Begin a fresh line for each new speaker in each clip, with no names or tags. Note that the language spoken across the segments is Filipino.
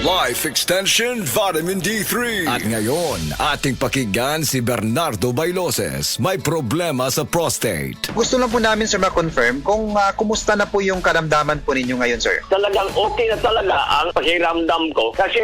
Life Extension Vitamin D3. At ngayon, ating pakinggan si Bernardo Bailoses. May problema sa prostate.
Gusto lang po namin, sir, ma-confirm kung kumusta na po yung karamdaman po ninyo ngayon, sir.
Talagang okay na talaga ang pakiramdam ko kasi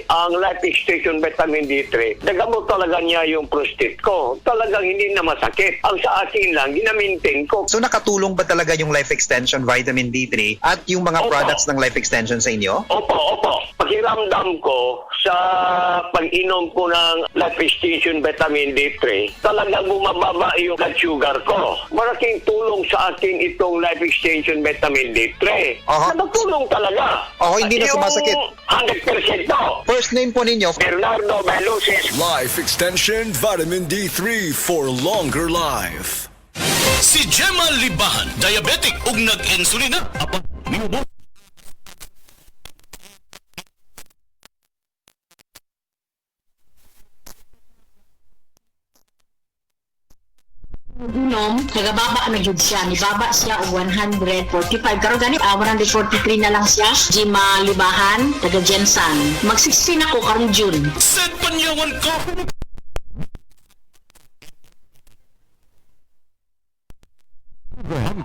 ang Life Extension Vitamin D3, nagamot talaga niya yung prostate ko. Talagang hindi na masakit. Ang sa akin lang, ginamintain ko.
So nakatulong ba talaga yung Life Extension Vitamin D3 at yung mga
Opo.
products ng Life Extension sa inyo?
Opo. Pakiramdam ko sa pag-inom ko ng Life Extension Vitamin D3, talagang bumababa yung blood sugar ko. Malaking tulong sa akin itong Life Extension Vitamin D3.
Aha.
Nakatulong talaga.
Hindi na sumasakit.
Yung 100% to.
First name po ninyo?
Bernardo Bailoses.
Life Extension Vitamin D3 for longer life.
Si Gemma Libahan, diabetic ug nag-insulina. Apa, miubo.
Inom, nagababa na jud siya. Nibaba siya og 145. Karon gani 143 na lang siya. Jima Libahan, taga Jensan. Mag-16 ako karong June.
Set panyawan ko.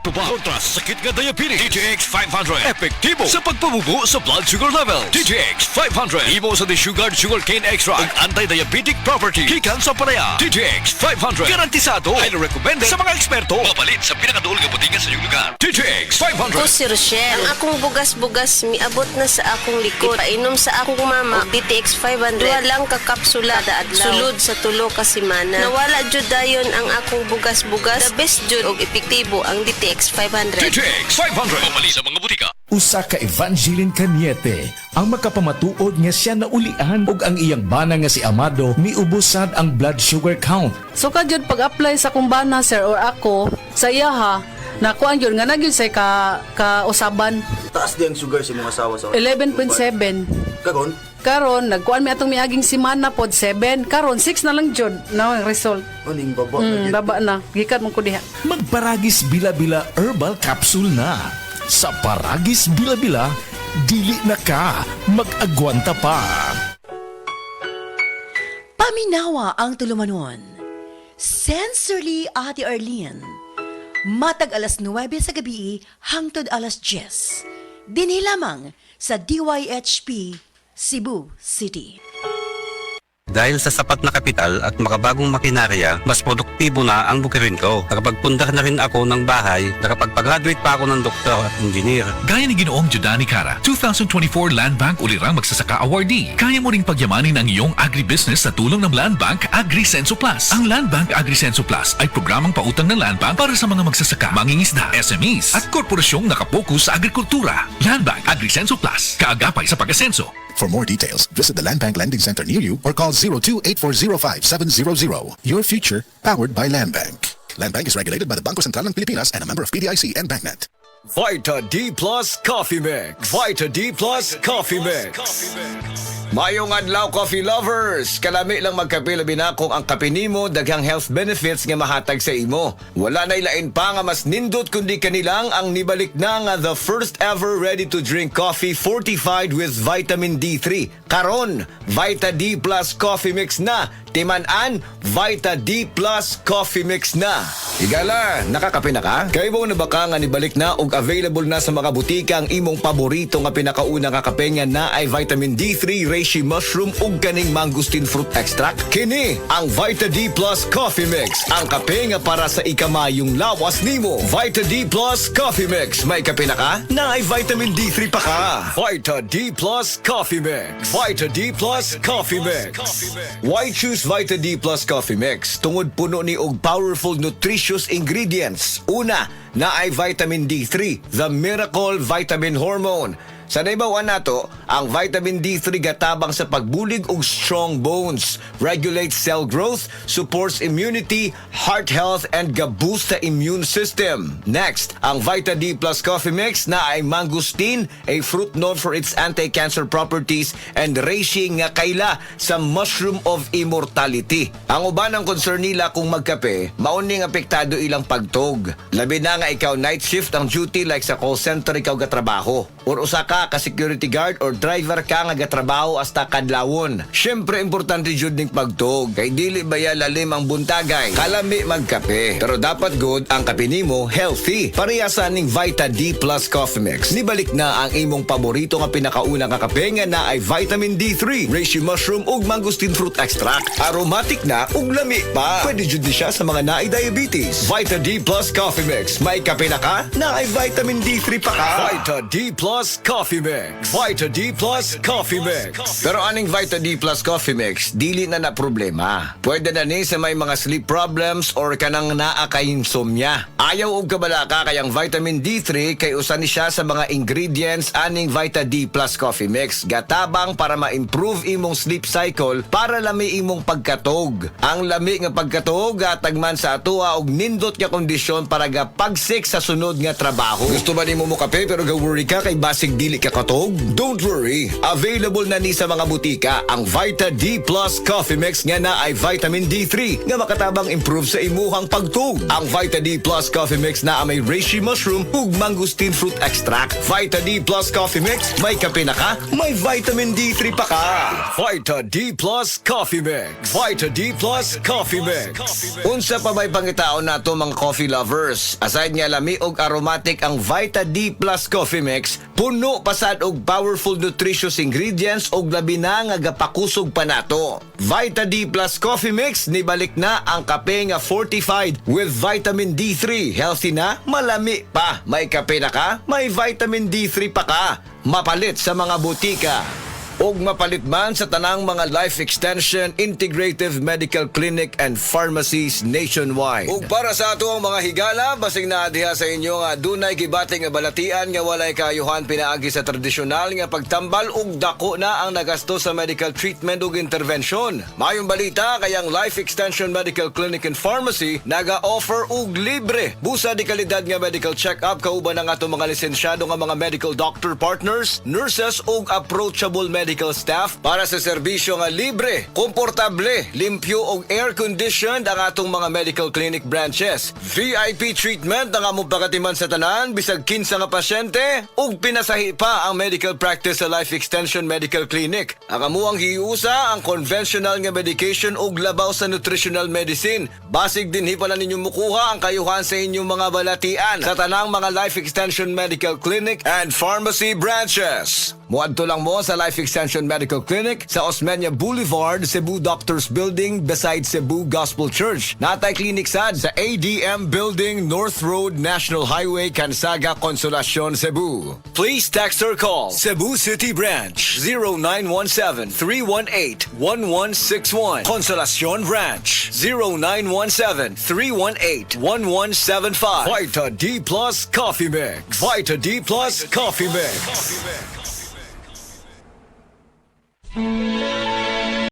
Kontra sa sakit nga diabetes. DTX 500. Epektibo sa pagpabubo sa blood sugar level. DTX 500. Imo sa Sugar Sugarcane Extra ug anti-diabetic property. Gikan sa palaya. DTX 500. Garantisado. Highly recommended sa mga eksperto. Mapalit sa pinakaduol nga butingan sa iyong lugar. DTX 500.
Ako si Rochelle. Ang akong bugas-bugas miabot na sa akong likod. Painom sa akong mama og DTX 500. Duha lang ka kapsula kada adlaw. Sulod sa tulo ka semana. Nawala jud dayon ang akong bugas-bugas. The best jud og epektibo ang DTX 500.
DTX 500. Mapalit sa mga butika.
Usa ka Evangeline Cañete ang makapamatuod nga siya naulian ug ang iyang bana nga si Amado miubusad ang blood sugar count.
So kadyod pag-apply sa kumbana, sir, or ako, sa iya ha, nakuha yun, nga nagyun sa kausaban.
Taas din ang sugar sa mga asawa sa
11.7.
Karon?
Karon, nagkuhan mi atong miaging simana pod 7. Karon, 6 na lang jud na ang result.
Aning baba na
Baba na. Gikat mo ko diha.
Magparagis bila-bila herbal capsule na. Sa Paragis Bila-Bila, dili na ka mag-agwanta pa.
Paminawa ang tulumanon. Sensorily Ate Arlene. Matag alas 9 sa gabi hangtod alas 10. Dinhi lamang sa DYHP Cebu City.
Dahil sa sapat na kapital at makabagong makinarya, mas produktibo na ang bukirin ko. Nakapagpundar na rin ako ng bahay, nakapagpag-graduate pa ako ng doktor at engineer.
Gaya ni Ginoong Judani Cara, 2024 Land Bank Ulirang Magsasaka Awardee. Kaya mo ring pagyamanin ang iyong agribusiness sa tulong ng Land Bank AgriSenso Plus. Ang Land Bank AgriSenso Plus ay programang pautang ng Land Bank para sa mga magsasaka, mangingisda, SMEs at korporasyong nakapokus sa agrikultura. Land Bank AgriSenso Plus, kaagapay sa pag-asenso.
For more details, visit the Land Bank Lending Center near you or call 02-8405-700. Your future, powered by Land Bank. Land Bank is regulated by the Bangko Sentral ng Pilipinas and a member of PDIC and BancNet.
Vita D Plus Coffee Mix. Vita D Plus Coffee Mix. Mayong adlaw, coffee lovers! Kalami lang magkape, labi na kung ang kape nimo daghang health benefits nga mahatag sa imo. Wala na ilain pa nga mas nindot kundi kanilang ang nibalik na nga the first ever ready-to-drink coffee fortified with vitamin D3. Karon, Vita D Plus Coffee Mix na. Timan-an, Vita D Plus Coffee Mix na. Higala, nakakape na ka? Kaya mo na baka nga nibalik na ug available na sa mga butika ang imong paborito nga pinakauna nga kape nga na ay vitamin D3, reishi mushroom ug kaning mangosteen fruit extract. Kini ang Vita D Plus Coffee Mix. Ang kape nga para sa ikamayong lawas nimo. Vita D Plus Coffee Mix. May kape na ka? Na ay vitamin D3 pa ka. Vita D Plus Coffee Mix. Vita D Plus Coffee Mix. Why choose Vita D Plus Coffee Mix? Tungod puno ni og powerful nutritious ingredients. Una, na ay vitamin D3, the miracle vitamin hormone. Sa naibawan nato, ang vitamin D3 gatabang sa pagbulig og strong bones, regulates cell growth, supports immunity, heart health, and ga-boost sa immune system. Next, ang Vita D Plus Coffee Mix na ay mangosteen, a fruit known for its anti-cancer properties, and reishi nga kaila sa mushroom of immortality. Ang uban ang concern nila kung magkape, mauning apektado ilang pagtog. Labi na nga ikaw night shift ang duty like sa call center ikaw gatrabaho, or usa ka security guard or truck driver ka nga gatrabaho hasta kadlawon. Syempre importante jud ning pagtuog kay dili baya lalim ang buntagay. Kalami magkape. Pero dapat good ang kape nimo healthy. Parehasa ning Vita D Plus Coffee Mix. Nibalik na ang imong paborito nga pinakauna nga kape nga na ay vitamin D3, reishi mushroom ug mangosteen fruit extract. Aromatic na ug lami pa. Pwede jud ni siya sa mga naay diabetes. Vita D Plus Coffee Mix. May kape na ka? Na ay vitamin D3 pa ka. Vita D Plus Coffee Mix. Vita D Plus Coffee Mix. Pero aning Vita D Plus Coffee Mix, dili na na problema. Pwede na ni sa may mga sleep problems or kanang naa kay insomnia. Ayaw og kabalaka kayang vitamin D3 kay usa ni siya sa mga ingredients aning Vita D Plus Coffee Mix. Gatabang para ma-improve imong sleep cycle para lami imong pagkatog. Ang lami nga pagkatog atagman sa atoa og nindot nga kondisyon para gapagsik sa sunod nga trabaho. Gusto ba nimo mo kape pero ga-worry ka kay basig dili ka katog? Don't worry. Available na ni sa mga butika ang Vita D Plus Coffee Mix nga na ay vitamin D3 nga makatabang improve sa imuhang pagtug. Ang Vita D Plus Coffee Mix na may reishi mushroom ug mangosteen fruit extract. Vita D Plus Coffee Mix, may kape na ka, may vitamin D3 pa ka. Vita D Plus Coffee Mix. Vita D Plus Coffee Mix. Unsa pa may pangitaon nato mga coffee lovers? Aside nga lami og aromatic ang Vita D Plus Coffee Mix, puno pasad og powerful nutritious ingredients og labi na nga gapakusog pa nato. Vita D Plus Coffee Mix, nibalik na ang kape nga fortified with vitamin D3. Healthy na, malami pa. May kape na ka, may vitamin D3 pa ka. Mapalit sa mga butika. Og mapalit man sa tanang mga life extension, integrative medical clinic and pharmacies nationwide. Ug para sa ato ang mga higala, basig na diha sa inyo nga dunay gibating nga balatian nga walay kaayuhan pinaagi sa tradisyonal nga pagtambal ug dako na ang nagasto sa medical treatment ug intervention. Mayong balita kayang Life Extension Medical Clinic and Pharmacy naga-offer og libre busa di kalidad nga medical check-up kauban ang ato mga lisensyado nga mga medical doctor partners, nurses ug approachable medical staff para sa serbisyo nga libre, komportable, limpyo ug air-conditioned ang atong mga medical clinic branches. VIP treatment ang among pagatiman sa tanan bisag kinsa nga pasyente ug pinasahi pa ang medical practice sa Life Extension Medical Clinic. Ang amuang hiusa ang conventional nga medication ug labaw sa nutritional medicine. Basig dinhi pala ninyo mukuha ang kayuhan sa inyong mga balatian sa tanang mga Life Extension Medical Clinic and Pharmacy branches. Muadto lang mo sa Life Extension Medical Clinic sa Osmeña Boulevard, Cebu Doctors Building beside Cebu Gospel Church. Natay clinic sad sa ADM Building, North Road, National Highway, Cansaga, Consolacion, Cebu. Please text or call Cebu City Branch 0917-318-1161. Consolacion Branch 0917-318-1175. Vita D Plus Coffee Mix. Vita D Plus Coffee Mix.